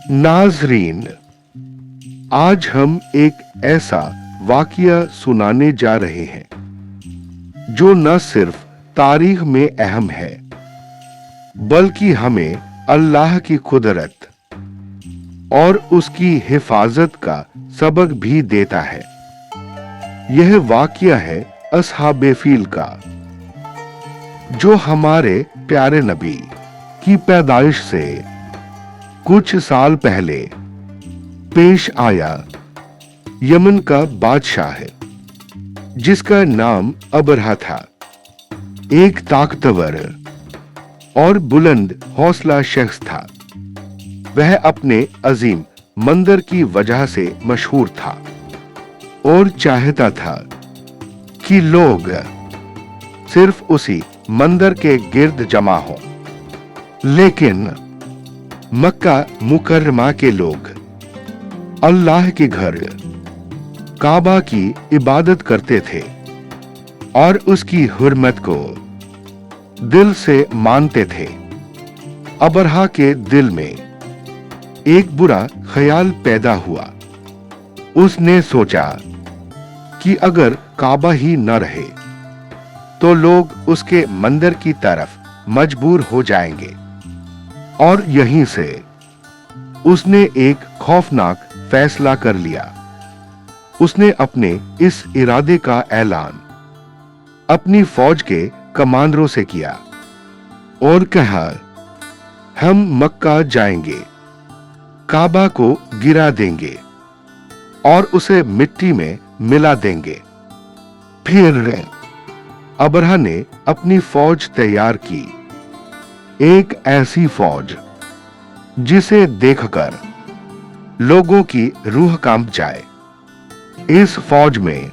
नाजरीन, आज हम एक ऐसा वाकया सुनाने जा रहे हैं जो न सिर्फ तारीख में अहम है बल्कि हमें अल्लाह की कुदरत और उसकी हिफाजत का सबक भी देता है। यह वाकया है अस्हाबे फील का, जो हमारे प्यारे नबी की पैदाइश से कुछ साल पहले पेश आया। यमन का बादशाह है जिसका नाम अबरहा था। एक ताकतवर और बुलंद हौसला शख्स था। वह अपने अजीम मंदिर की वजह से मशहूर था और चाहता था कि लोग सिर्फ उसी मंदिर के गिर्द जमा हों। लेकिन मक्का मुकर्रमा के लोग अल्लाह के घर काबा की इबादत करते थे और उसकी हुर्मत को दिल से मानते थे। अबरहा के दिल में एक बुरा ख्याल पैदा हुआ। उसने सोचा कि अगर काबा ही न रहे तो लोग उसके मंदिर की तरफ मजबूर हो जाएंगे। और यहीं से उसने एक खौफनाक फैसला कर लिया। उसने अपने इस इरादे का ऐलान अपनी फौज के कमांडरों से किया और कहा, हम मक्का जाएंगे, काबा को गिरा देंगे और उसे मिट्टी में मिला देंगे। फिर अबरहा ने अपनी फौज तैयार की, एक ऐसी फौज जिसे देखकर लोगों की रूह कांप जाए। इस फौज में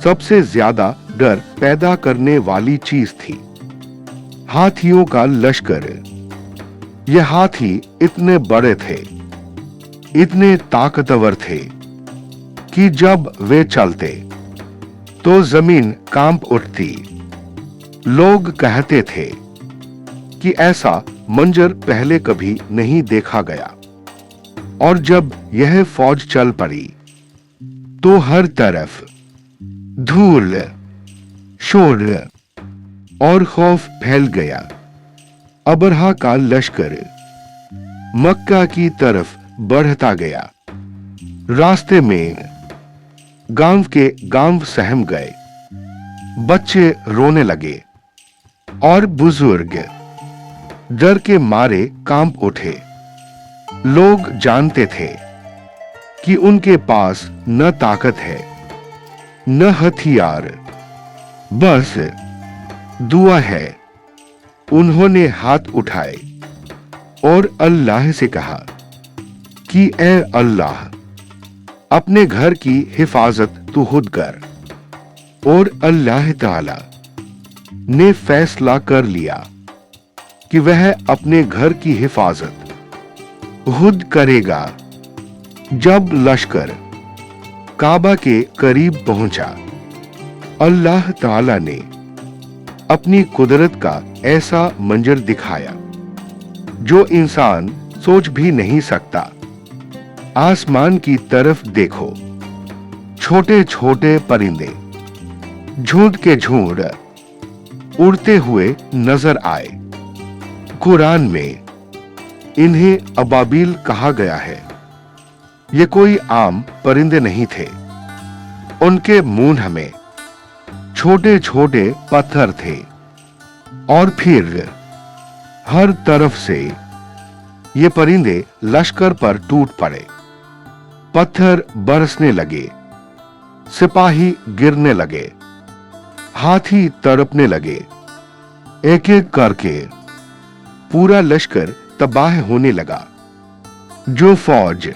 सबसे ज्यादा डर पैदा करने वाली चीज थी हाथियों का लश्कर। ये हाथी इतने बड़े थे, इतने ताकतवर थे कि जब वे चलते तो जमीन कांप उठती। लोग कहते थे कि ऐसा मंजर पहले कभी नहीं देखा गया। और जब यह फौज चल पड़ी तो हर तरफ धूल, शोर और खौफ फैल गया। अबरहा का लश्कर मक्का की तरफ बढ़ता गया। रास्ते में गांव के गांव सहम गए। बच्चे रोने लगे और बुजुर्ग डर के मारे कांप उठे। लोग जानते थे कि उनके पास न ताकत है न हथियार, बस दुआ है। उन्होंने हाथ उठाए और अल्लाह से कहा कि ए अल्लाह, अपने घर की हिफाजत तू खुद कर। और अल्लाह ताला ने फैसला कर लिया कि वह अपने घर की हिफाजत खुद करेगा। जब लश्कर काबा के करीब पहुंचा, अल्लाह ताला ने अपनी कुदरत का ऐसा मंजर दिखाया जो इंसान सोच भी नहीं सकता। आसमान की तरफ देखो, छोटे छोटे परिंदे झुंड के झुंड उड़ते हुए नजर आए। कुरान में इन्हें अबाबिल कहा गया है। ये कोई आम परिंदे नहीं थे। उनके मुंह में छोटे छोटे पत्थर थे और फिर हर तरफ से ये परिंदे लश्कर पर टूट पड़े। पत्थर बरसने लगे, सिपाही गिरने लगे, हाथी तड़पने लगे। एक एक करके पूरा लश्कर तबाह होने लगा। जो फौज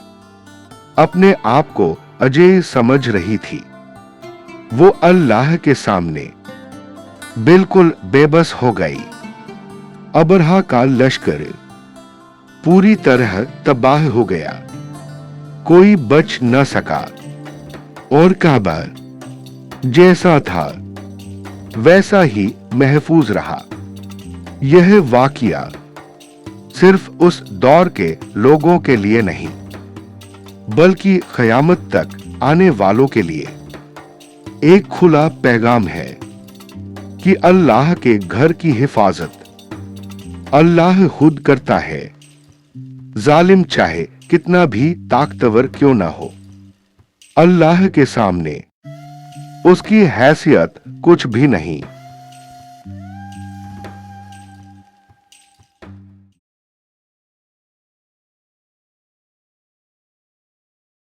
अपने आप को अजेय समझ रही थी, वो अल्लाह के सामने बिल्कुल बेबस हो गई। अबरहा का लश्कर पूरी तरह तबाह हो गया। कोई बच न सका और काबा जैसा था वैसा ही महफूज रहा। यह वाकया सिर्फ उस दौर के लोगों के लिए नहीं, बल्कि क़यामत तक आने वालों के लिए एक खुला पैगाम है कि अल्लाह के घर की हिफाजत अल्लाह खुद करता है, जालिम चाहे कितना भी ताकतवर क्यों ना हो। अल्लाह के सामने उसकी हैसियत कुछ भी नहीं।